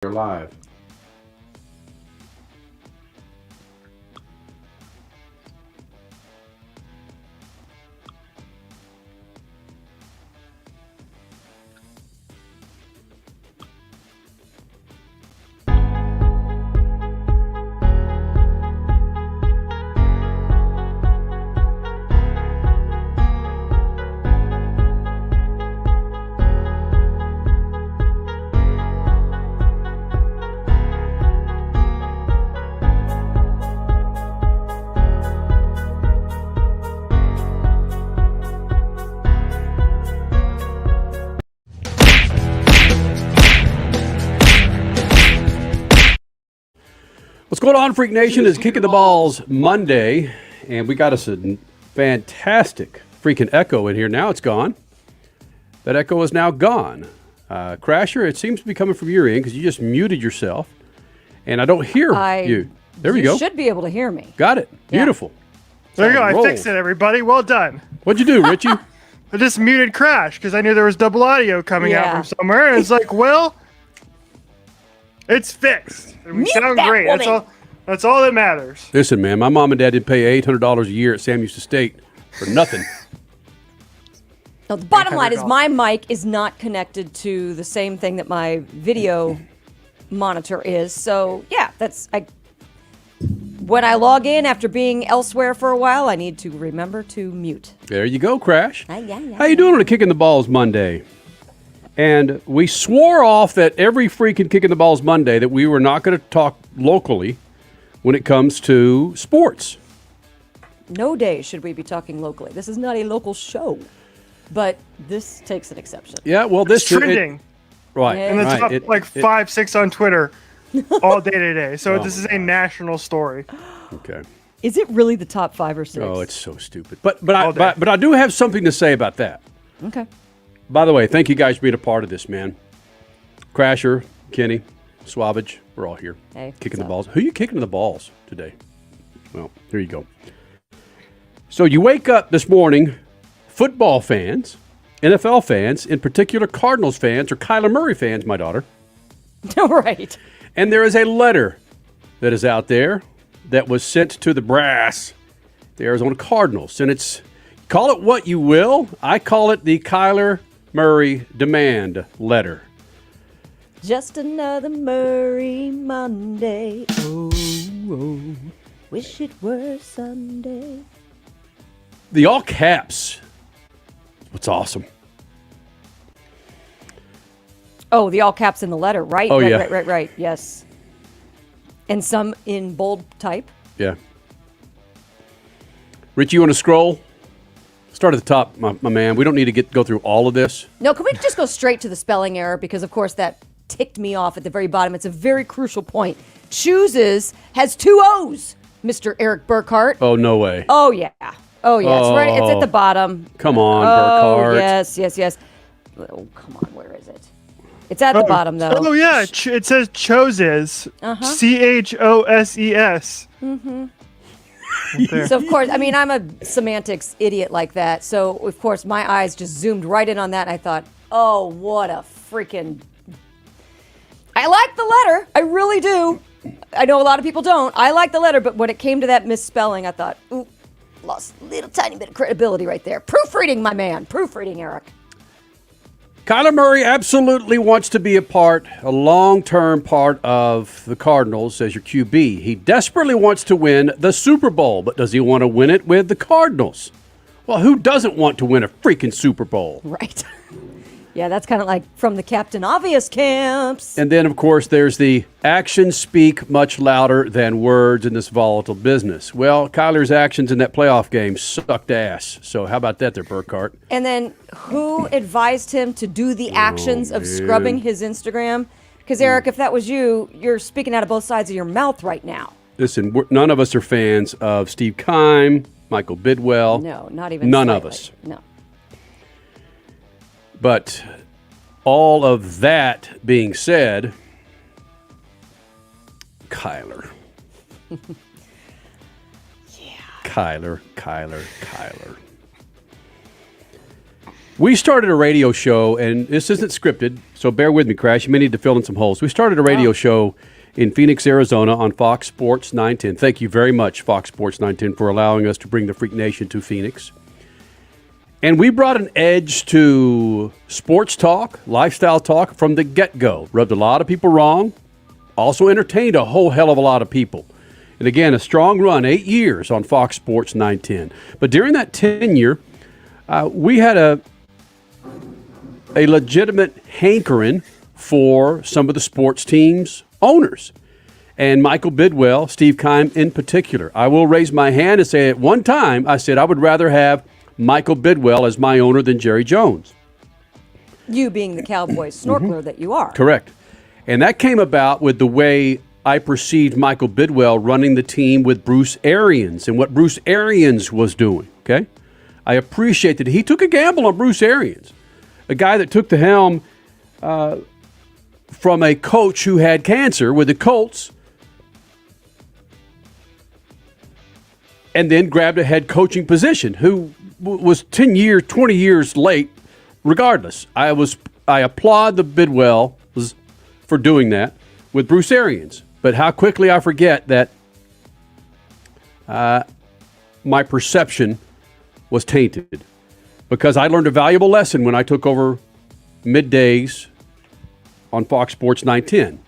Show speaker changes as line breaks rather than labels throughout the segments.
You're live. What's going on, Freak Nation? It's Kicking the Balls Monday, and we got us a fantastic freaking echo in here. Now it's gone. That echo is now gone. Crasher, it seems to be coming from your end because you just muted yourself, and I don't hear you. There we go.
You should be able to hear me.
Got it. Beautiful.
There you go. I fixed it, everybody. Well done.
What'd you do, Richie?
I just muted Crash because I knew there was double audio coming out from somewhere. And it's like, well, it's fixed. And we sound great. That's all that matters.
Listen, man, my mom and dad did pay $800 a year at Sam Houston State for nothing.
No, the bottom line is my mic is not connected to the same thing that my video monitor is. So, yeah, when I log in after being elsewhere for a while, I need to remember to mute.
There you go, Crash.
How
you doing on a Kicking the Balls Monday? And we swore off that every freaking Kicking the Balls Monday that we were not going to talk locally when it comes to sports.
No day should we be talking locally. This is not a local show, but this takes an exception.
Yeah, well, this
is trending.
Right.
And the top 5, 6 on Twitter all day today. So this is a national story.
Okay.
Is it really the top 5 or 6?
Oh, it's so stupid. But I do have something to say about that.
Okay.
By the way, thank you guys for being a part of this, man. Crasher, Kenny, Swabage, we're all here.
Hey,
kicking the balls. Who are you kicking the balls today? Well, here you go. So you wake up this morning, football fans, NFL fans, in particular Cardinals fans or Kyler Murray fans, my daughter.
Right.
And there is a letter that is out there that was sent to the brass, the Arizona Cardinals. And it's, call it what you will, I call it the Kyler Murray demand letter.
Just another Murray Monday. Oh, oh, wish it were Sunday.
The all caps. What's awesome.
Oh, the all caps in the letter, right?
Oh,
Right. Yes. And some in bold type.
Yeah. Rich, you want to scroll? Start at the top, my man. We don't need to go through all of this.
No, can we just go straight to the spelling error? Because, of course, that ticked me off at the very bottom. It's a very crucial point. Chooses has 2 O's, Mr. Eric Burkhart.
Oh, no way.
Oh, yeah. Oh, yeah. It's right. It's at the bottom.
Come on,
Burkhart.
Oh,
yes. Oh, come on. Where is it? It's at the bottom, though.
Oh, yeah. It says Choses. CHOSES.
Mm-hmm. So, of course, I mean, I'm a semantics idiot like that. So, of course, my eyes just zoomed right in on that. And I thought, oh, what a freaking... I like the letter. I really do. I know a lot of people don't. I like the letter, but when it came to that misspelling, I thought, ooh, lost a little tiny bit of credibility right there. Proofreading, my man. Proofreading, Eric.
Kyler Murray absolutely wants to be a long-term part of the Cardinals as your QB. He desperately wants to win the Super Bowl, but does he want to win it with the Cardinals? Well, who doesn't want to win a freaking Super Bowl?
Right. Yeah, that's kind of like from the Captain Obvious camps.
And then, of course, there's the actions speak much louder than words in this volatile business. Well, Kyler's actions in that playoff game sucked ass. So how about that there, Burkhart?
And then who advised him to do the actions of scrubbing his Instagram? Because, Eric, if that was you, you're speaking out of both sides of your mouth right now.
Listen, none of us are fans of Steve Keim, Michael Bidwell.
No, not even
None
slightly.
of us.
No.
But all of that being said, Kyler. Kyler. We started a radio show, and this isn't scripted, so bear with me, Crash. You may need to fill in some holes. We started a radio show in Phoenix, Arizona on Fox Sports 910. Thank you very much, Fox Sports 910, for allowing us to bring the Freak Nation to Phoenix. And we brought an edge to sports talk, lifestyle talk from the get-go. Rubbed a lot of people wrong. Also entertained a whole hell of a lot of people. And again, a strong run, 8 years on Fox Sports 910. But during that tenure, we had a legitimate hankering for some of the sports teams' owners. And Michael Bidwell, Steve Keim in particular. I will raise my hand and say at one time, I said I would rather have Michael Bidwell as my owner than Jerry Jones.
You being the Cowboys snorkeler that you are.
Correct. And that came about with the way I perceived Michael Bidwell running the team with Bruce Arians and what Bruce Arians was doing, okay? I appreciate that he took a gamble on Bruce Arians, a guy that took the helm from a coach who had cancer with the Colts and then grabbed a head coaching position, who was 10 years, 20 years late regardless. I applaud the Bidwell for doing that with Bruce Arians. But how quickly I forget that my perception was tainted, because I learned a valuable lesson when I took over middays on Fox Sports 910.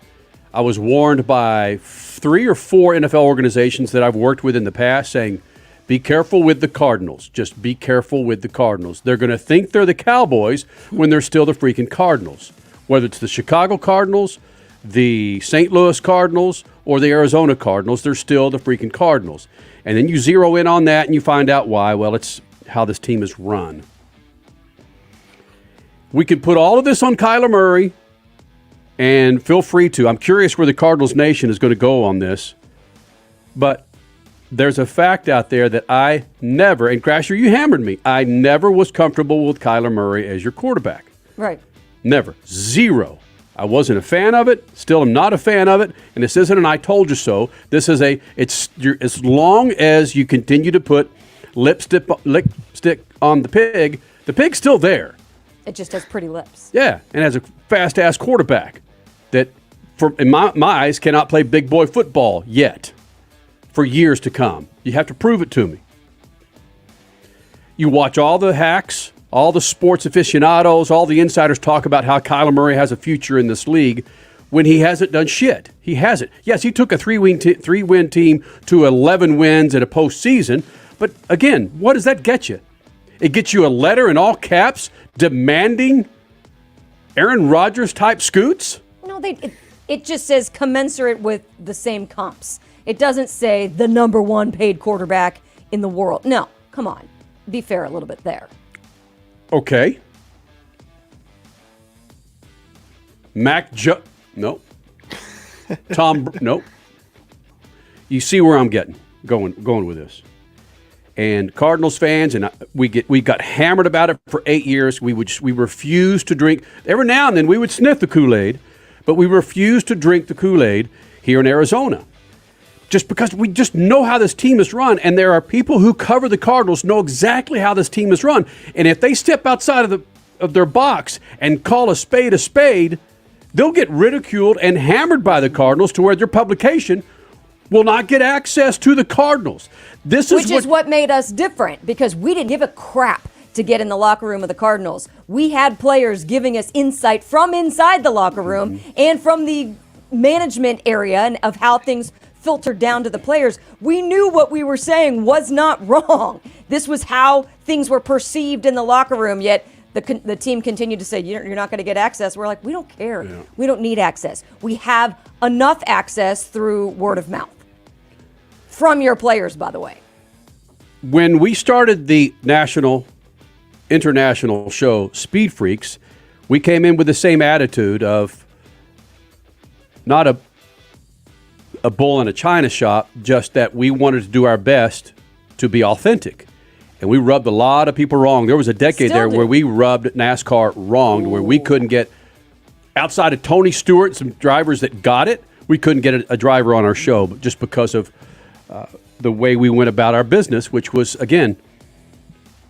I was warned by 3 or 4 NFL organizations that I've worked with in the past saying, be careful with the Cardinals. Just be careful with the Cardinals. They're going to think they're the Cowboys when they're still the freaking Cardinals. Whether it's the Chicago Cardinals, the St. Louis Cardinals, or the Arizona Cardinals, they're still the freaking Cardinals. And then you zero in on that and you find out why. Well, it's how this team is run. We could put all of this on Kyler Murray, and feel free to. I'm curious where the Cardinals Nation is going to go on this. But there's a fact out there that I never, and Crasher, you hammered me, I never was comfortable with Kyler Murray as your quarterback.
Right.
Never. Zero. I wasn't a fan of it, still am not a fan of it, and this isn't an I told you so. This is as long as you continue to put lipstick on the pig's still there.
It just has pretty lips.
Yeah, and has a fast-ass quarterback that, in my eyes, cannot play big boy football yet for years to come. You have to prove it to me. You watch all the hacks, all the sports aficionados, all the insiders talk about how Kyler Murray has a future in this league when he hasn't done shit. He hasn't. Yes, he took a three-win team to 11 wins in a postseason, but again, what does that get you? It gets you a letter in all caps demanding Aaron Rodgers-type scoots?
No, it just says commensurate with the same comps. It doesn't say the number 1 paid quarterback in the world. No, come on. Be fair a little bit there.
Okay. No. No. You see where I'm going with this. And Cardinals fans, and we got hammered about it for 8 years. We refused to drink. Every now and then we would sniff the Kool-Aid, but we refused to drink the Kool-Aid here in Arizona. Just because we just know how this team is run, and there are people who cover the Cardinals know exactly how this team is run. And if they step outside of their box and call a spade, they'll get ridiculed and hammered by the Cardinals to where their publication will not get access to the Cardinals. Which is
what made us different, because we didn't give a crap to get in the locker room of the Cardinals. We had players giving us insight from inside the locker room and from the management area and of how things filtered down to the players. We knew what we were saying was not wrong. This was how things were perceived in the locker room, yet the team continued to say, you're not going to get access. We're like, we don't care. Yeah. We don't need access. We have enough access through word of mouth. From your players, by the way.
When we started the international show, Speed Freaks, we came in with the same attitude of not a bull in a china shop, just that we wanted to do our best to be authentic. And we rubbed a lot of people wrong. There was a decade where we rubbed NASCAR wrong, where we couldn't get, outside of Tony Stewart, some drivers that got it, we couldn't get a driver on our show, but just because of the way we went about our business, which was, again,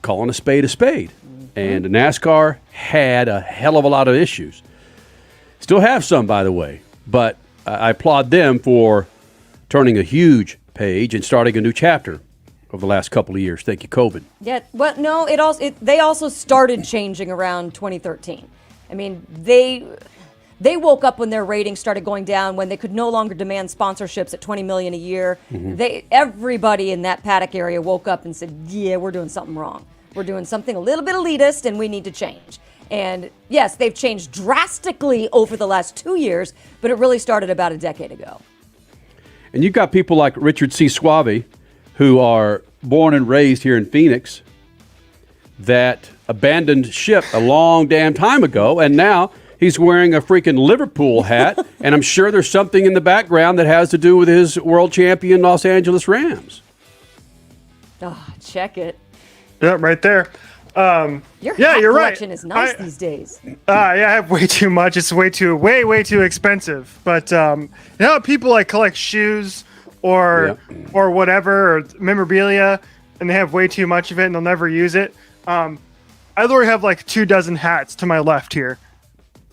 calling a spade a spade. And NASCAR had a hell of a lot of issues. Still have some, by the way. But I applaud them for turning a huge page and starting a new chapter over the last couple of years. Thank you, COVID.
Yeah, well, no, they also started changing around 2013. I mean, they woke up when their ratings started going down, when they could no longer demand sponsorships at $20 million a year. Everybody in that paddock area woke up and said, yeah, we're doing something wrong. We're doing something a little bit elitist, and we need to change. And yes, they've changed drastically over the last 2 years, but it really started about a decade ago.
And you've got people like Richard C. Suave, who are born and raised here in Phoenix, that abandoned ship a long damn time ago, and now he's wearing a freaking Liverpool hat, and I'm sure there's something in the background that has to do with his world champion Los Angeles Rams.
Oh, check it.
Yeah, right there.
Your hat
you're right.
collection is nice these days.
Yeah, I have way too much. It's way too expensive. But you know how people like collect shoes or whatever, or memorabilia, and they have way too much of it and they'll never use it. I literally have like 24 hats to my left here.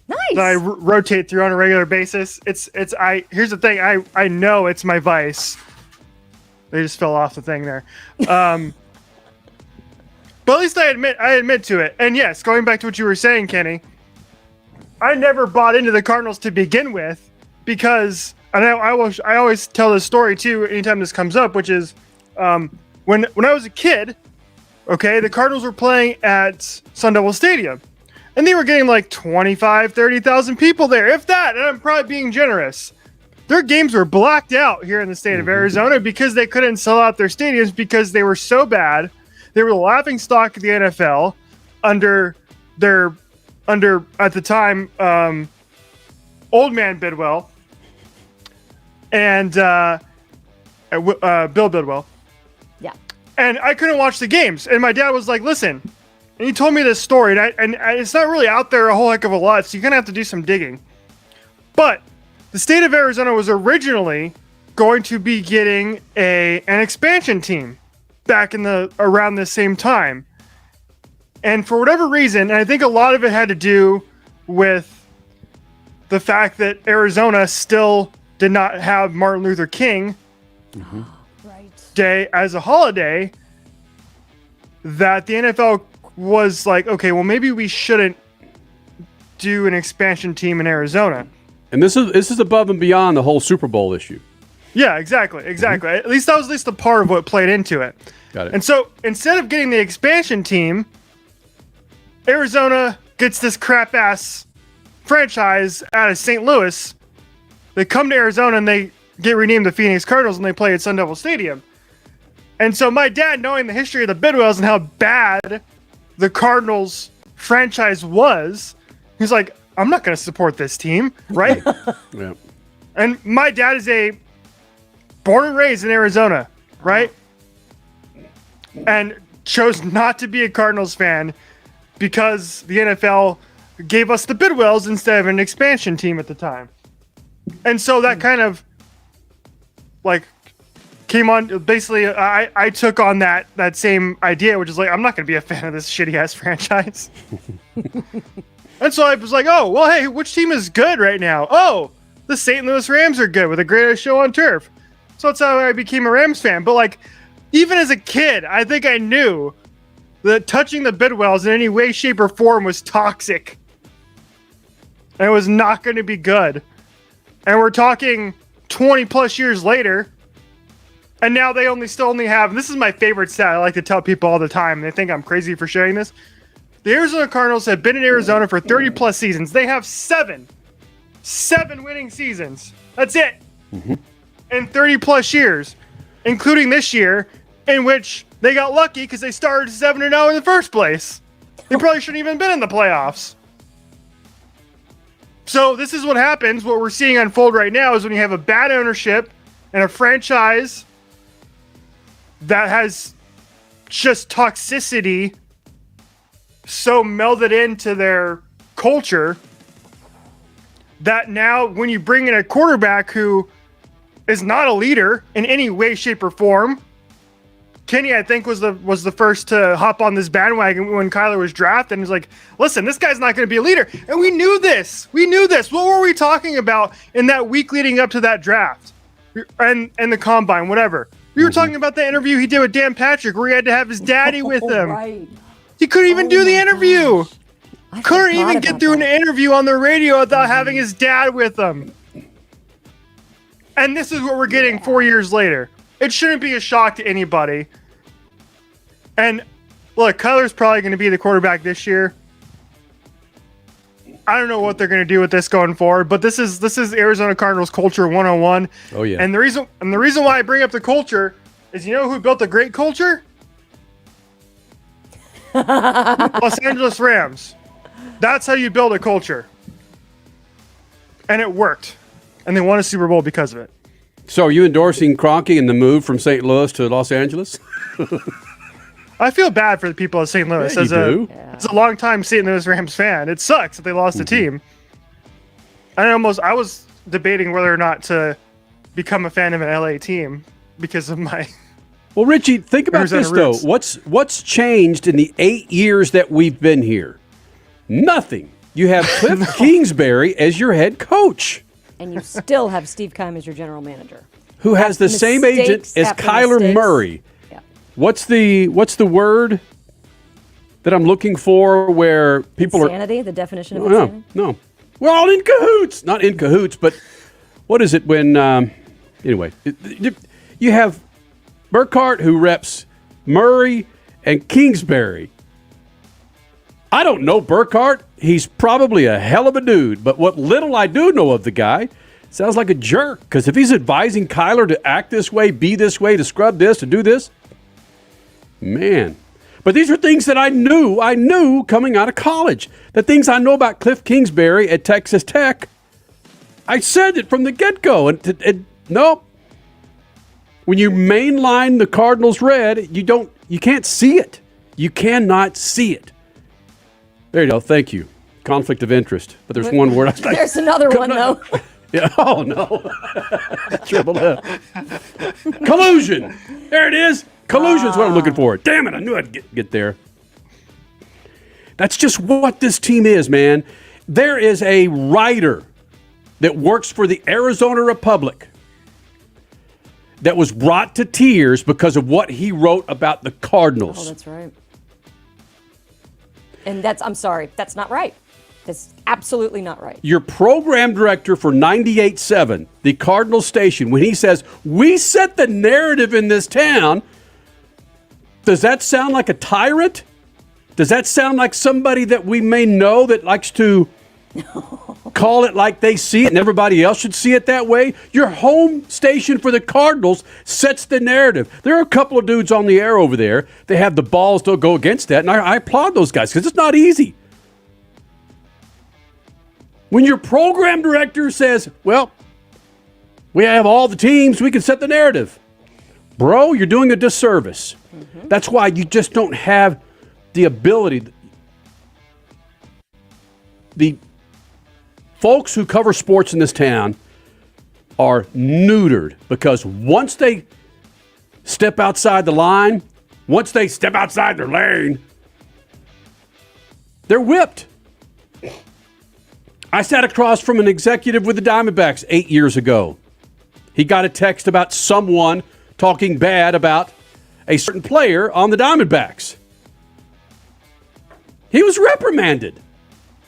Nice.
That I rotate through on a regular basis. Here's the thing. I know it's my vice. They just fell off the thing there. But at least I admit to it. And yes, going back to what you were saying, Kenny, I never bought into the Cardinals to begin with because, and I always tell this story too anytime this comes up, which is when I was a kid, okay, the Cardinals were playing at Sun Devil Stadium, and they were getting like 25, 30,000 people there, if that, and I'm probably being generous. Their games were blacked out here in the state of Arizona because they couldn't sell out their stadiums because they were so bad. They were the laughing stock of the NFL under at the time old man Bidwell and Bill Bidwell.
Yeah.
And I couldn't watch the games. And my dad was like, "Listen," and he told me this story, and it's not really out there a whole heck of a lot, so you're gonna have to do some digging. But the state of Arizona was originally going to be getting an expansion team back in around the same time. And for whatever reason, and I think a lot of it had to do with the fact that Arizona still did not have Martin Luther King Day as a holiday, that the NFL was like, okay, well, maybe we shouldn't do an expansion team in Arizona.
And this is above and beyond the whole Super Bowl issue.
Yeah, exactly. At least that was a part of what played into it.
Got it.
And so instead of getting the expansion team, Arizona gets this crap ass franchise out of St. Louis. They come to Arizona and they get renamed the Phoenix Cardinals and they play at Sun Devil Stadium. And so my dad, knowing the history of the Bidwells and how bad the Cardinals franchise was, he's like, I'm not going to support this team, right?
Yeah.
And my dad is born and raised in Arizona, right? And chose not to be a Cardinals fan because the NFL gave us the Bidwells instead of an expansion team at the time. And so that kind of like came on. Basically, I took on that same idea, which is like, I'm not going to be a fan of this shitty ass franchise. And so I was like, oh, well, hey, which team is good right now? Oh, the St. Louis Rams are good with the greatest show on turf. So that's how I became a Rams fan. But like, even as a kid, I think I knew that touching the Bidwells in any way, shape, or form was toxic. And it was not going to be good. And we're talking 20 plus years later. And now they still only have, and this is my favorite stat I like to tell people all the time, and they think I'm crazy for sharing this. The Arizona Cardinals have been in Arizona for 30 plus seasons. They have seven winning seasons. That's it. In 30 plus years, including this year, in which they got lucky because they started 7-0 in the first place. They probably shouldn't even been in the playoffs. So this is what happens. What we're seeing unfold right now is when you have a bad ownership and a franchise that has just toxicity so melded into their culture that now when you bring in a quarterback who is not a leader in any way, shape, or form, Kenny, I think, was the first to hop on this bandwagon when Kyler was drafted, and was like, "Listen, this guy's not going to be a leader." And we knew this. We knew this. What were we talking about in that week leading up to that draft, and the combine, whatever? We were talking about the interview he did with Dan Patrick, where he had to have his daddy with him.
Right.
He couldn't even do the interview.
I
Couldn't
forgot
even get
about
through an
that.
interview on the radio without having his dad with him. And this is what we're getting 4 years later. It shouldn't be a shock to anybody. And look, Kyler's probably going to be the quarterback this year. I don't know what they're going to do with this going forward, but this is Arizona Cardinals culture 101.
Oh yeah.
And the reason why I bring up the culture is, you know who built a great culture? Los Angeles Rams. That's how you build a culture. And it worked. And they won a Super Bowl because of it.
So are you endorsing Kroenke and the move from St. Louis to Los Angeles?
I feel bad for the people of St. Louis.
Yeah, you do.
As a long-time St. Louis Rams fan, it sucks that they lost the team. I was debating whether or not to become a fan of an LA team because of my...
Well, Richie, think about
Arizona
this, though.
roots.
What's changed in the 8 years that we've been here? Nothing. You have Cliff Kingsbury as your head coach,
And you still have Steve Keim as your general manager.
who has the same agent
Mistakes
as
after
Kyler
mistakes.
Murray.
Yeah.
What's the word that I'm looking for where people
Insanity, the definition of
are... No,
insanity?
no. We're all in cahoots. Not in cahoots, but what is it when... anyway, you have Burkhardt, who reps Murray and Kingsbury. I don't know Burkhardt. He's probably a hell of a dude, but what little I do know of the guy sounds like a jerk, because if he's advising Kyler to act this way, be this way, to scrub this, to do this, man. But these are things that I knew coming out of college. The things I know about Cliff Kingsbury at Texas Tech, I said it from the get-go. And nope. When you mainline the Cardinals red, you can't see it. You cannot see it. There you go. Thank you. Conflict of interest. But there's one word.
There's another one, though.
Yeah. Oh, no. Triple F. Collusion. There it is. Collusion's what I'm looking for. Damn it. I knew I'd get there. That's just what this team is, man. There is a writer that works for the Arizona Republic that was brought to tears because of what he wrote about the Cardinals.
Oh, that's right. And I'm sorry, that's not right. That's absolutely not right.
Your program director for 98.7, the Cardinals station, when he says, we set the narrative in this town, does that sound like a tyrant? Does that sound like somebody that we may know that likes to call it like they see it and everybody else should see it that way? Your home station for the Cardinals sets the narrative. There are a couple of dudes on the air over there. They have the balls to go against that, and I applaud those guys because it's not easy. When your program director says, well, we have all the teams, we can set the narrative. Bro, you're doing a disservice. Mm-hmm. That's why you just don't have the ability. The folks who cover sports in this town are neutered because once they step outside the line, once they step outside their lane, they're whipped. I sat across from an executive with the Diamondbacks 8 years ago. He got a text about someone talking bad about a certain player on the Diamondbacks. He was reprimanded.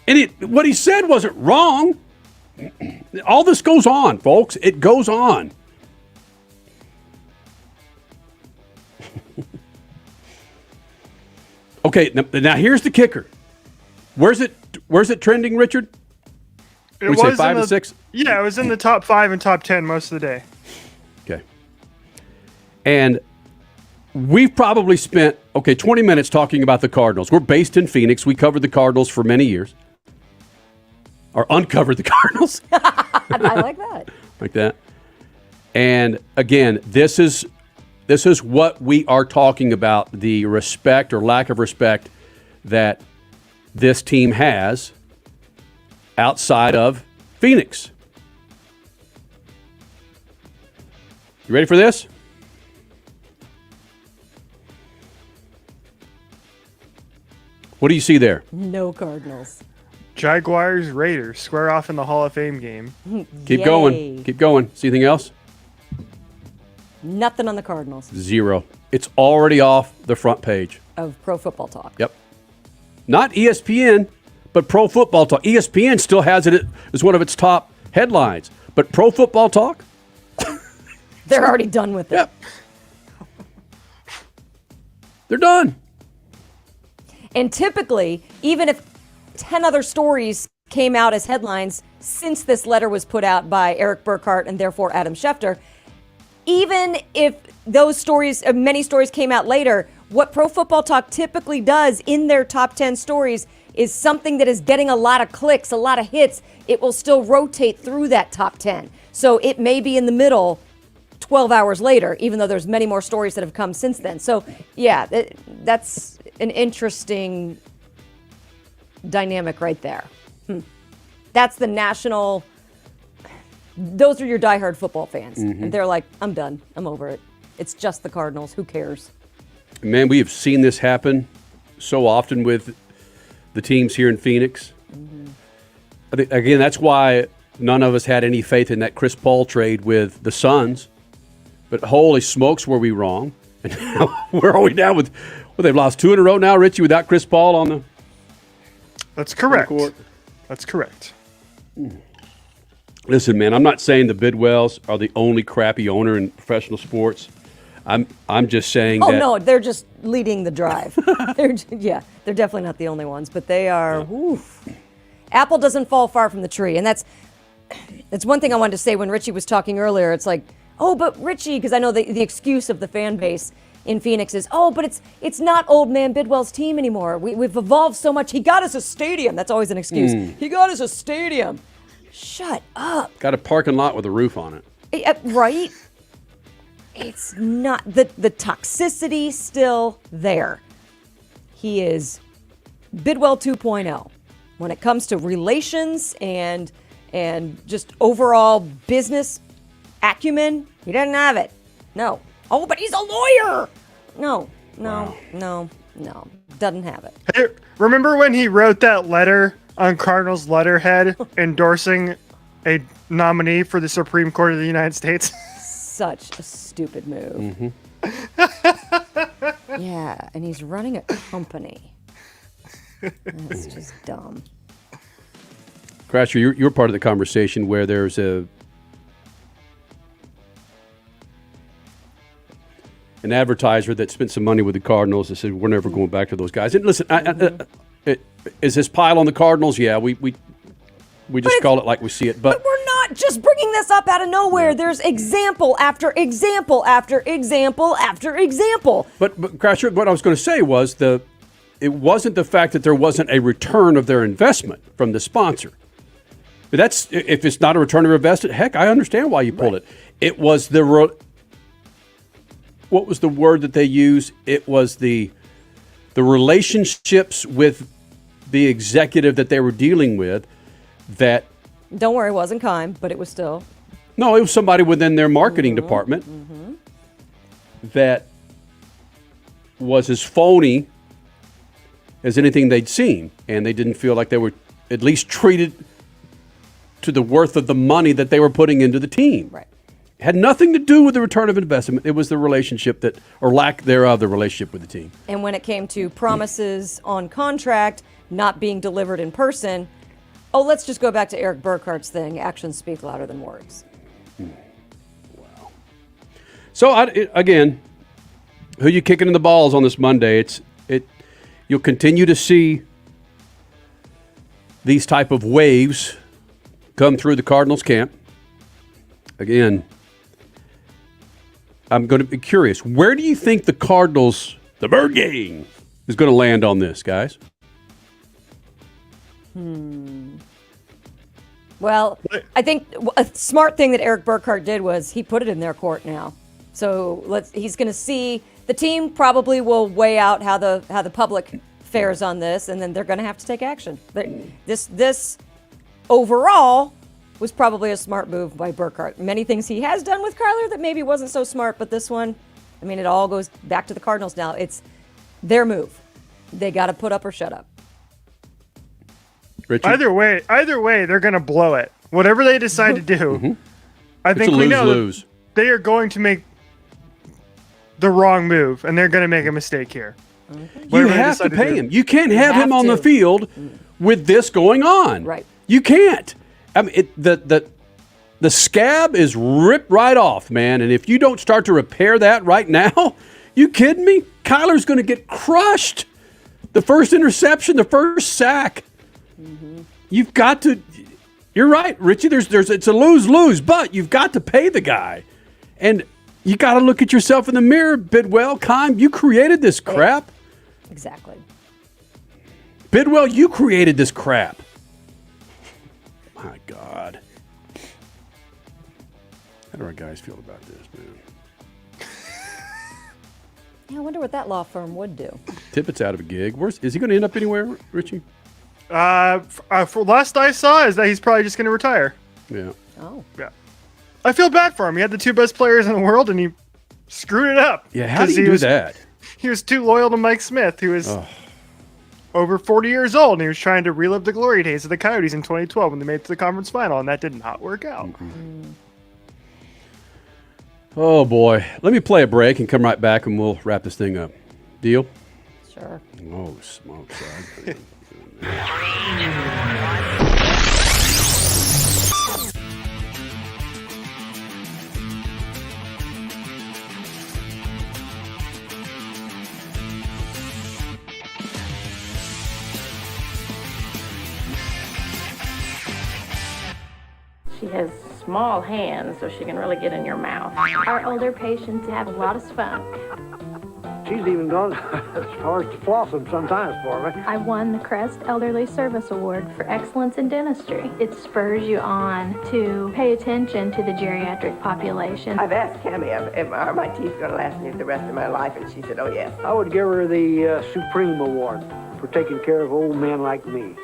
And what he said wasn't wrong. All this goes on, folks. It goes on. Okay, now here's the kicker. Where's it trending, Richard?
It
We say
was
5 and 6?
Yeah, it was in the top 5 and top 10 most of the day.
Okay. And we've probably spent, 20 minutes talking about the Cardinals. We're based in Phoenix. We covered the Cardinals for many years. Or uncovered the Cardinals.
I like that.
Like that. And again, this is what we are talking about, the respect or lack of respect that this team has outside of Phoenix. You ready for this? What do you see there?
No Cardinals.
Jaguars, Raiders square off in the Hall of Fame game.
Keep
Yay.
going. Keep going. See anything else?
Nothing on the Cardinals.
0. It's already off the front page.
Of Pro Football Talk.
Yep. Not ESPN, but Pro Football Talk. ESPN still has it as one of its top headlines. But Pro Football Talk?
They're already done with it.
Yep. They're done.
And typically, even if 10 other stories came out as headlines since this letter was put out by Eric Burkhart and therefore Adam Schefter, even if those stories, many stories came out later, what Pro Football Talk typically does in their top 10 stories is something that is getting a lot of clicks, a lot of hits. It will still rotate through that top 10. So it may be in the middle 12 hours later, even though there's many more stories that have come since then. So, yeah, that's an interesting dynamic right there. That's the national. Those are your diehard football fans. And they're like, I'm done. I'm over it. It's just the Cardinals. Who cares?
Man, we have seen this happen so often with the teams here in Phoenix. I think, again, that's why none of us had any faith in that Chris Paul trade with the Suns. But holy smokes, were we wrong. And now, where are we now with, well, they've lost 2 in a row now, Richie, without Chris Paul on the
That's correct.
court.
That's correct.
Listen, man, I'm not saying the Bidwells are the only crappy owner in professional sports. I'm just saying
Oh,
that.
no, they're just leading the drive. they're definitely not the only ones, but they are. Oof. Apple doesn't fall far from the tree. And that's one thing I wanted to say when Richie was talking earlier. It's like, oh, but Richie, because I know the excuse of the fan base in Phoenix is, oh, but it's not old man Bidwell's team anymore. We've evolved so much. He got us a stadium. That's always an excuse. He got us a stadium. Shut up.
Got a parking lot with a roof on it.
Right? It's not the toxicity still there. He is Bidwell 2.0 when it comes to relations and just overall business acumen. He doesn't have it. No. Oh, but he's a lawyer. No. Doesn't have it.
Hey, remember when he wrote that letter on Cardinals letterhead endorsing a nominee for the Supreme Court of the United States?
Such a stupid move. Yeah, and he's running a company. That's just dumb.
Crasher, you're part of the conversation where there's an advertiser that spent some money with the Cardinals and said, we're never going back to those guys. And listen, is this pile on the Cardinals? Yeah, we just call it like we see it.
But we're not just bringing this up out of nowhere. Yeah. There's example after example after example after example.
But Crasher, what I was going to say was it wasn't the fact that there wasn't a return of their investment from the sponsor. That's if it's not a return of investment, heck, I understand why you pulled it. It was what was the word that they used? It was the relationships with the executive that they were dealing with that.
Don't worry, it wasn't Keim, but it was still.
No, it was somebody within their marketing department that was as phony as anything they'd seen. And they didn't feel like they were at least treated to the worth of the money that they were putting into the team.
Right.
It had nothing to do with the return of investment. It was the relationship or lack thereof, the relationship with the team.
And when it came to promises on contract not being delivered in person, let's just go back to Eric Burkhart's thing. Actions speak louder than words.
Wow. So, again, who you kicking in the balls on this Monday? You'll continue to see these type of waves come through the Cardinals camp. Again, I'm going to be curious. Where do you think the Cardinals, the Bird Gang, is going to land on this, guys?
Well, I think a smart thing that Eric Burkhart did was he put it in their court now. So he's going to see the team probably will weigh out how the public fares on this, and then they're going to have to take action. This overall was probably a smart move by Burkhart. Many things he has done with Kyler that maybe wasn't so smart, but this one, I mean, it all goes back to the Cardinals now. It's their move. They got to put up or shut up.
Richie?
Either way, they're going to blow it. Whatever they decide to do, I think we know
lose.
they are going to make the wrong move, and they're going to make a mistake here.
You have to pay him. You can't have him on the field with this going on.
Right.
You can't. I mean, the scab is ripped right off, man. And if you don't start to repair that right now, you kidding me? Kyler's going to get crushed. The first interception, the first sack. You've got to. You're right, Richie. It's a lose-lose, but you've got to pay the guy, and you got to look at yourself in the mirror. Bidwell, Keim, you created this crap.
Exactly.
Bidwell, you created this crap. My God. How do our guys feel about this, man?
Yeah, I wonder what that law firm would do.
Tippett's out of a gig. Is he going to end up anywhere, Richie?
For last I saw is that he's probably just going to retire.
Yeah.
Oh.
Yeah. I feel bad for him. He had the two best players in the world, and he screwed it up.
Yeah, how did he do that?
He was too loyal to Mike Smith, who was over 40 years old, and he was trying to relive the glory days of the Coyotes in 2012 when they made it to the conference final, and that did not work out.
Oh, boy. Let me play a break and come right back, and we'll wrap this thing up. Deal?
Sure.
Oh, smokes.
She has small hands, so she can really get in your mouth.
Our older patients have a lot of spunk.
She's even gone as far as to floss them sometimes for me.
I won the Crest Elderly Service Award for excellence in dentistry. It spurs you on to pay attention to the geriatric population.
I've asked Cammy are my teeth going to last me the rest of my life, and she said, oh, yes.
I would give her the Supreme Award for taking care of old men like me.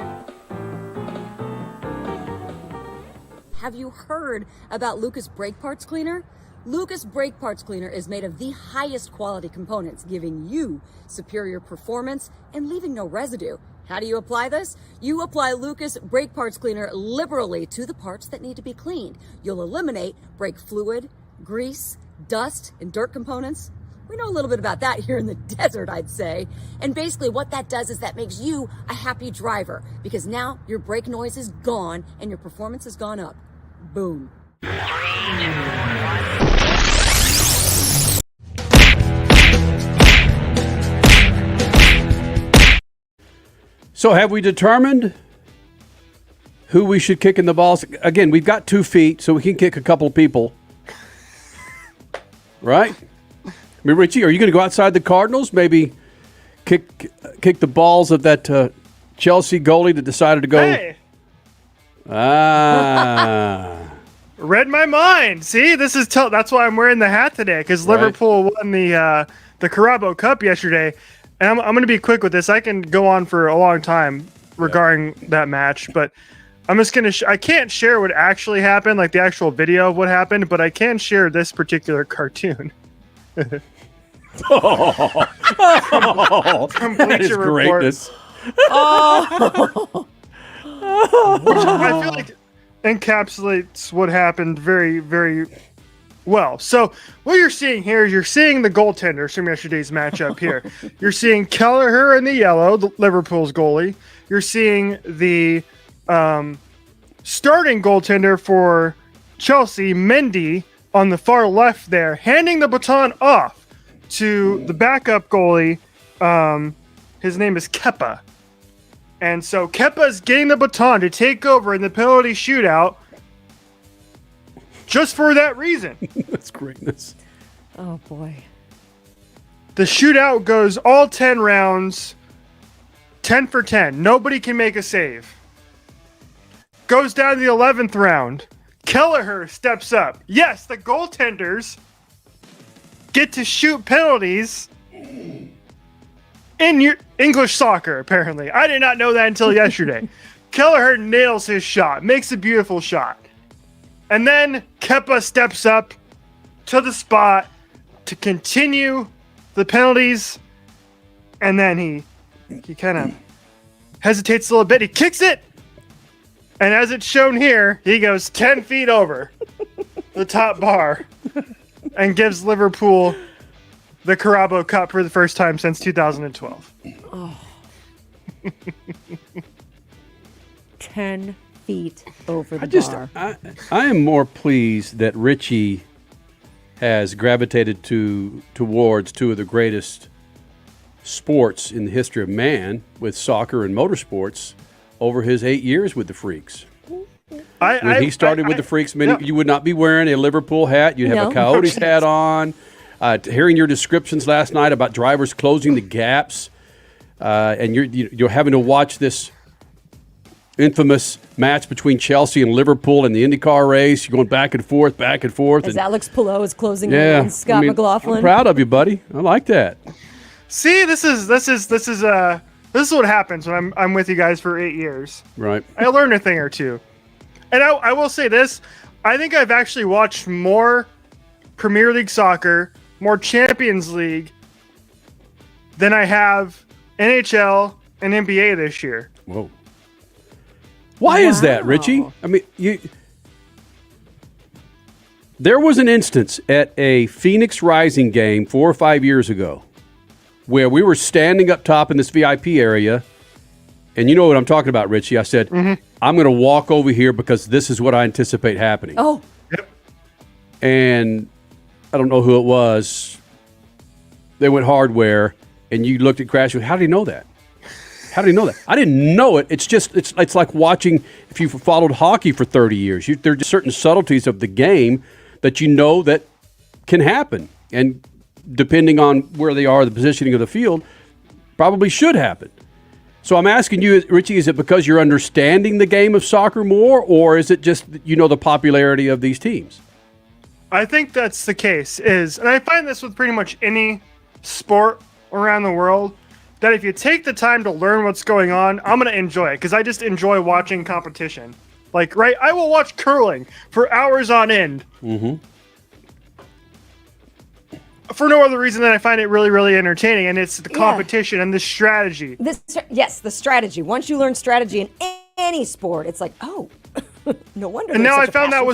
Have you heard about Lucas Brake Parts Cleaner? Lucas Brake Parts Cleaner is made of the highest quality components, giving you superior performance and leaving no residue. How do you apply this? You apply Lucas Brake Parts Cleaner liberally to the parts that need to be cleaned. You'll eliminate brake fluid, grease, dust, and dirt components. We know a little bit about that here in the desert, I'd say. And basically what that does is that makes you a happy driver, because now your brake noise is gone and your performance has gone up. Boom.
So have we determined who we should kick in the balls? Again, we've got 2 feet, so we can kick a couple people. Right? I mean, Richie, are you going to go outside the Cardinals? Maybe kick the balls of that Chelsea goalie that decided to go.
Hey, read my mind. See, this is that's why I'm wearing the hat today, because
Right.
Liverpool won the Carabao Cup yesterday. And I'm going to be quick with this. I can go on for a long time regarding that match, but I'm just going to I can't share what actually happened, like the actual video of what happened, but I can share this particular cartoon.
That
From
is
Bleacher Report.
greatness.
I feel like encapsulates what happened very, very well. So what you're seeing here is you're seeing the goaltenders from yesterday's matchup here. You're seeing Kelleher in the yellow, the Liverpool's goalie. You're seeing the starting goaltender for Chelsea, Mendy, on the far left there, handing the baton off to the backup goalie. His name is Kepa. And so Kepa's getting the baton to take over in the penalty shootout just for that reason.
That's greatness.
Oh, boy.
The shootout goes all 10 rounds, 10 for 10. Nobody can make a save. Goes down to the 11th round. Kelleher steps up. Yes, the goaltenders get to shoot penalties in English soccer, apparently. I did not know that until yesterday. Kelleher nails his shot, makes a beautiful shot. And then Kepa steps up to the spot to continue the penalties. And then he kind of hesitates a little bit. He kicks it. And as it's shown here, he goes 10 feet over the top bar and gives Liverpool the Carabao Cup for the first time since 2012.
Oh. 10 feet over the bar.
I am more pleased that Richie has gravitated towards two of the greatest sports in the history of man, with soccer and motorsports, over his 8 years with the Freaks. When he started with the Freaks, you would not be wearing a Liverpool hat. You'd have a Coyotes hat on. Hearing your descriptions last night about drivers closing the gaps, and you're having to watch this infamous match between Chelsea and Liverpool in the IndyCar race. You're going back and forth.
As Alex Palou is closing in on Scott McLaughlin.
I'm proud of you, buddy. I like that.
See, this is what happens when I'm with you guys for 8 years.
Right.
I learned a thing or two. And I will say this, I think I've actually watched more Premier League soccer, more Champions League than I have NHL and NBA this year.
Whoa. Why is that, Richie? I mean, there was an instance at a Phoenix Rising game 4 or 5 years ago where we were standing up top in this VIP area, and you know what I'm talking about, Richie. I said, I'm going to walk over here because this is what I anticipate happening.
Oh.
Yep.
And I don't know who it was. They went hardware, and you looked at Crash. How did he know that? How did he know that? I didn't know it. It's like watching, if you've followed hockey for 30 years. There are just certain subtleties of the game that you know that can happen. And depending on where they are, the positioning of the field, probably should happen. So I'm asking you, Richie, is it because you're understanding the game of soccer more, or is it just the popularity of these teams?
I think that's the case, and I find this with pretty much any sport around the world, that if you take the time to learn what's going on, I'm going to enjoy it, because I just enjoy watching competition. Like, right, I will watch curling for hours on end. Mm-hmm. For no other reason than I find it really, really entertaining, and it's the competition and the strategy.
The strategy. Once you learn strategy in any sport, it's like, oh, no wonder.
And now I found that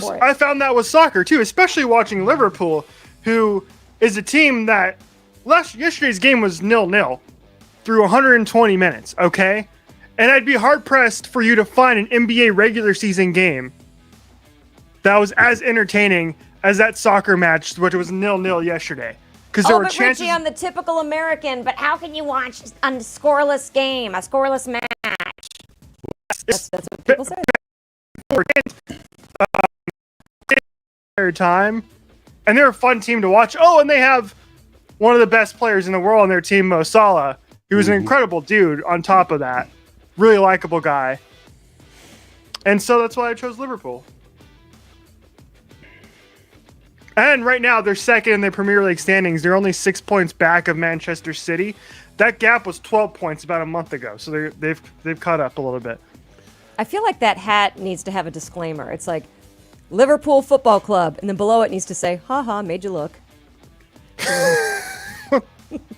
was soccer too, especially watching Liverpool, who is a team that yesterday's game was 0-0 through 120 minutes. Okay, and I'd be hard pressed for you to find an NBA regular season game that was as entertaining as that soccer match, which was 0-0 yesterday. Because there were chances.
Richie, I'm the typical American, but how can you watch a scoreless game, a scoreless match? That's what people say.
Time, and they're a fun team to watch. Oh, and they have one of the best players in the world on their team, Mo Salah. He was an incredible dude on top of that. Really likable guy. And so that's why I chose Liverpool. And right now, they're second in the Premier League standings. They're only 6 points back of Manchester City. That gap was 12 points about a month ago, so they've caught up a little bit.
I feel like that hat needs to have a disclaimer. It's like Liverpool Football Club, and then below it needs to say, "Ha, made you look."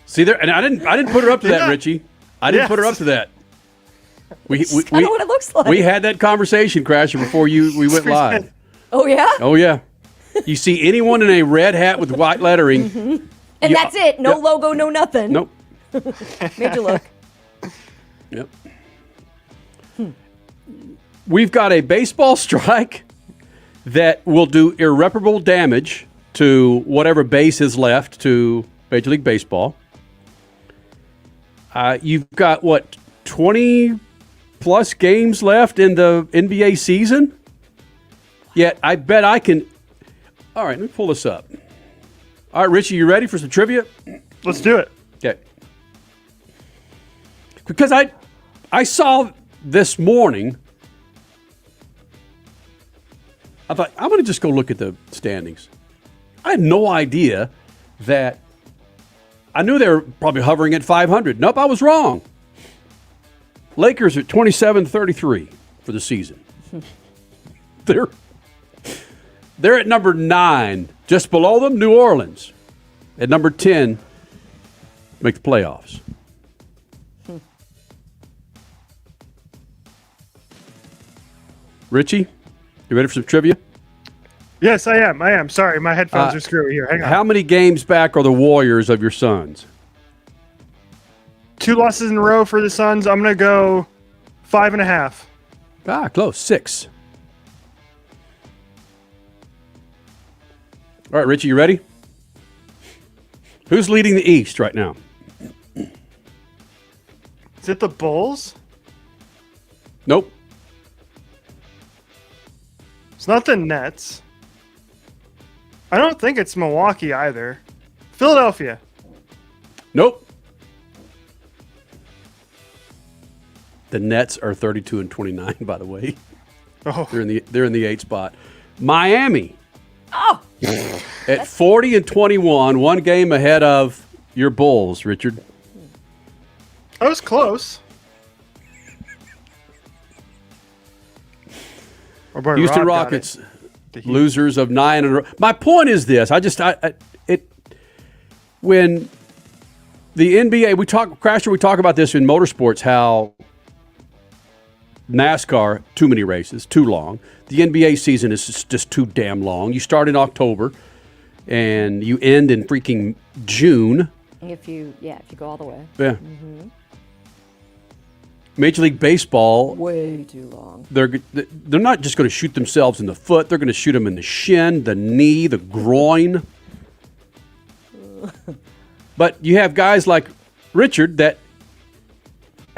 See there, and I didn't put her up to that, Richie. I didn't put her up to that. We
kind of what it looks like.
We had that conversation, Crasher, before we went live.
Oh yeah.
Oh yeah. You see anyone in a red hat with white lettering,
and that's it. No logo, no nothing.
Nope.
Made you look.
Yep. We've got a baseball strike that will do irreparable damage to whatever base is left to Major League Baseball. You've got, 20-plus games left in the NBA season? Yet I bet I can... All right, let me pull this up. All right, Richie, you ready for some trivia?
Let's do it.
Okay. Because I saw this morning... I thought, I'm going to just go look at the standings. I had no idea that... I knew they were probably hovering at 500. Nope, I was wrong. Lakers are 27-33 for the season. They're at number 9. Just below them, New Orleans. At number 10, make the playoffs. Richie, you ready for some trivia?
Yes, I am. Sorry, my headphones are screwy here. Hang on.
How many games back are the Warriors of your Suns?
2 losses in a row for the Suns. I'm going to go 5.5.
Ah, close. 6. All right, Richie, you ready? Who's leading the East right now?
Is it the Bulls?
Nope.
It's not the Nets. I don't think it's Milwaukee either. Philadelphia.
Nope. The Nets are 32-29, by the way.
Oh,
They're in the 8 spot. Miami.
Oh,
At 40-21, 1 game ahead of your Bulls, Richard.
that was close. Our boy
Houston
Rob got
Rockets,
it.
losers of 9 in a row. My point is this: when the NBA, we talk about this in motorsports, how NASCAR, too many races, too long. The NBA season is just too damn long. You start in October and you end in freaking June.
if you go all the way.
Yeah.
Mm-hmm.
Major League Baseball,
Way too long.
they're not just going to shoot themselves in the foot. They're going to shoot them in the shin, the knee, the groin. But you have guys like Richard that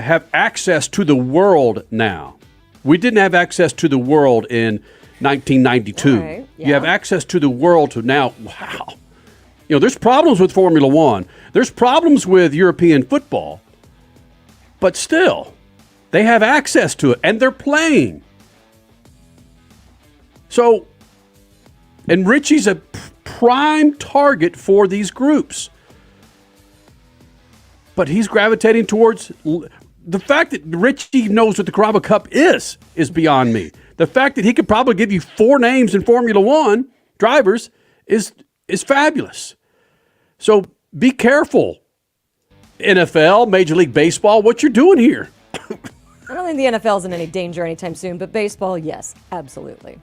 have access to the world now. We didn't have access to the world in 1992.
Right,
You have access to the world to now. Wow. You know, there's problems with Formula One. There's problems with European football. But still, they have access to it, and they're playing. So, and Richie's a prime target for these groups. But he's gravitating towards the fact that Richie knows what the Carrabba Cup is beyond me. The fact that he could probably give you 4 names in Formula One drivers is fabulous. So be careful, NFL, Major League Baseball, what you're doing here.
I don't think the NFL's in any danger anytime soon, but baseball, yes, absolutely.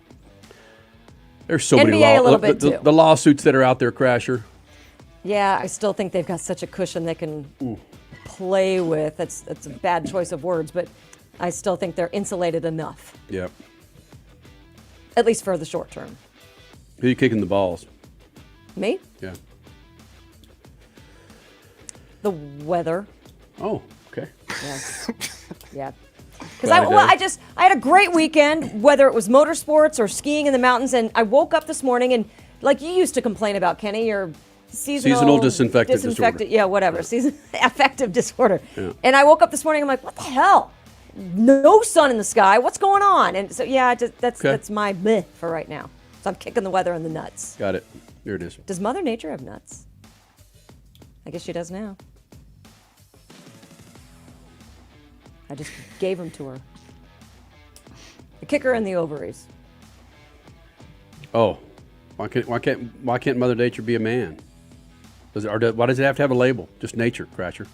There's so
NBA
many
a little bit too.
the lawsuits that are out there, Crasher.
Yeah, I still think they've got such a cushion they can play with. That's a bad choice of words, but I still think they're insulated enough,
Yep.
at least for the short term.
Who are you kicking the balls?
Me?
Yeah.
The weather.
Oh, okay.
Yes. Yeah. Because
Glad I did.
I had a great weekend, whether it was motorsports or skiing in the mountains, and I woke up this morning and like you used to complain about, Kenny, your seasonal
disinfectant disorder.
Yeah, whatever. Season affective disorder.
Yeah.
And I woke up this morning, I'm like, what the hell? No sun in the sky. What's going on? And so that's my meh for right now. So I'm kicking the weather in the nuts.
Got it. Here it is.
Does Mother Nature have nuts? I guess she does now. I just gave them to her. The kicker and the ovaries.
Oh, why can't Mother Nature be a man? Why does it have to have a label? Just nature, Crasher.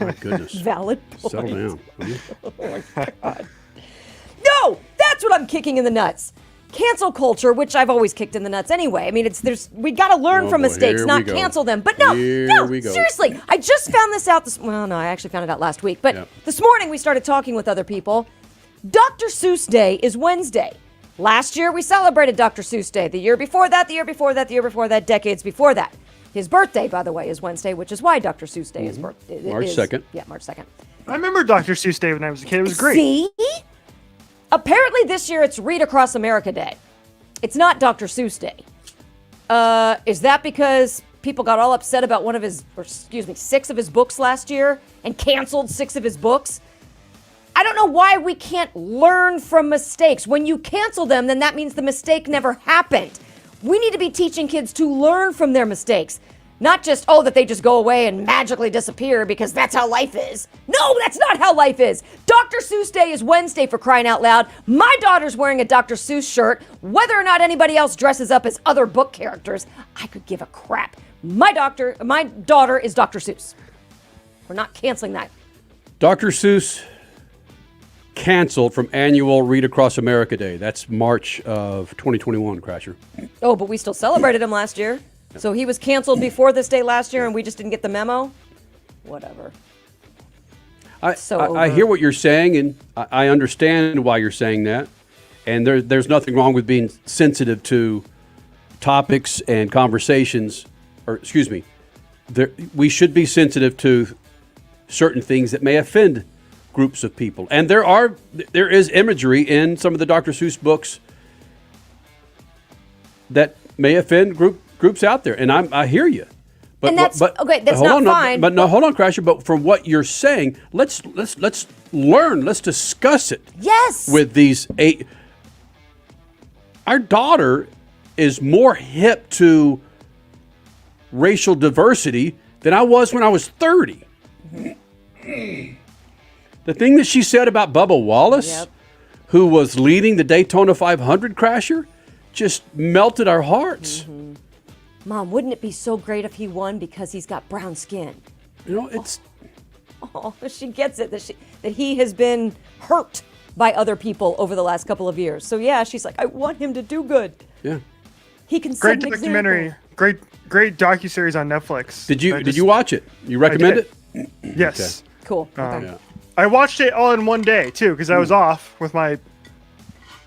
My goodness.
Valid point.
Settle down. Will you?
Oh my God. No, that's what I'm kicking in the nuts. Cancel culture, which I've always kicked in the nuts anyway. I mean, we got to learn from mistakes, not cancel them. But no, seriously, I just found this out I actually found it out last week. But This morning we started talking with other people. Dr. Seuss Day is Wednesday. Last year we celebrated Dr. Seuss Day. The year before that, the year before that, the year before that, decades before that. His birthday, by the way, is Wednesday, which is why Dr. Seuss Day is birthday.
March 2nd.
Yeah, March 2nd.
I remember Dr. Seuss Day when I was a kid. It was great.
See? Apparently this year it's Read Across America Day. It's not Dr. Seuss Day. Is that because people got all upset about 6 of his books last year and canceled 6 of his books? I don't know why we can't learn from mistakes. When you cancel them, then that means the mistake never happened. We need to be teaching kids to learn from their mistakes. Not just, that they just go away and magically disappear because that's how life is. No, that's not how life is. Dr. Seuss Day is Wednesday, for crying out loud. My daughter's wearing a Dr. Seuss shirt. Whether or not anybody else dresses up as other book characters, I could give a crap. My daughter is Dr. Seuss. We're not canceling that.
Dr. Seuss canceled from annual Read Across America Day. That's March of 2021, Crasher.
Oh, but we still celebrated him last year. So he was canceled before this day last year, and we just didn't get the memo? Whatever.
I hear what you're saying, and I understand why you're saying that. And there's nothing wrong with being sensitive to topics and conversations, or excuse me, we should be sensitive to certain things that may offend groups of people. And there is imagery in some of the Dr. Seuss books that may offend groups out there. And I hear you. But,
and that's okay. That's
hold
not
on,
fine.
No, hold on, Crasher. But from what you're saying, let's learn. Let's discuss it.
Yes.
With these 8, our daughter is more hip to racial diversity than I was when I was 30. The thing that she said about Bubba Wallace, who was leading the Daytona 500, Crasher, just melted our hearts.
Mm-hmm. Mom, wouldn't it be so great if he won because he's got brown skin?
You know, it's...
Oh, she gets it, that he has been hurt by other people over the last couple of years. So, yeah, she's like, I want him to do good.
Yeah.
He can set
Great
an
documentary.
example.
Great docuseries on Netflix.
Did you watch it? You recommend it?
Yes.
Okay.
Cool. Okay.
Yeah.
I watched it all in one day, too, because I was off with my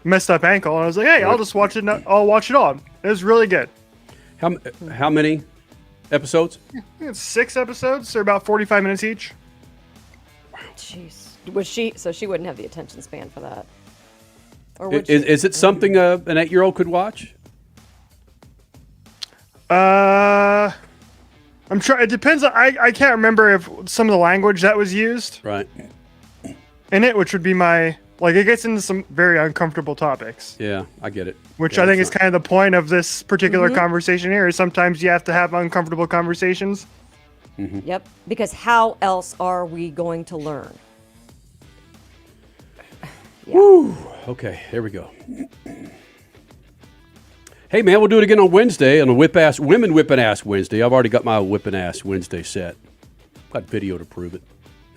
messed up ankle. And I was like, hey, I'll just watch it. I'll watch it all. It was really good.
How many episodes?
I think it's 6 episodes. They're about 45 minutes each.
Jeez. So she wouldn't have the attention span for that. Or would she?
Is it something an 8-year-old could watch?
I'm trying. It depends. I can't remember if some of the language that was used
Right.
in it, which would be my it gets into some very uncomfortable topics.
Yeah, I get it.
Which
Yeah,
I think
it's
is kind of the point of this particular conversation here. Is sometimes you have to have uncomfortable conversations.
Yep. Because how else are we going to learn?
Woo. Okay, here we go. Hey, man, we'll do it again on Wednesday on a Women Whippin' Ass Wednesday. I've already got my Whippin' Ass Wednesday set. Got video to prove it.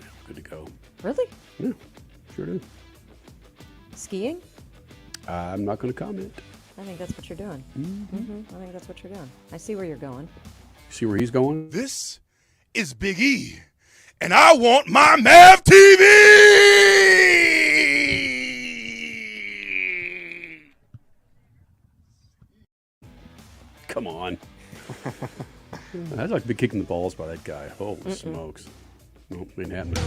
Yeah, good to go.
Really?
Yeah, sure do.
Skiing?
I'm not going to comment.
I think that's what you're doing. I think that's what you're doing. I see where you're going.
See where he's going?
This is Big E, and I want my Mav TV!
Come on. I'd like to be kicking the balls by that guy. Holy smokes. Nope, ain't happening.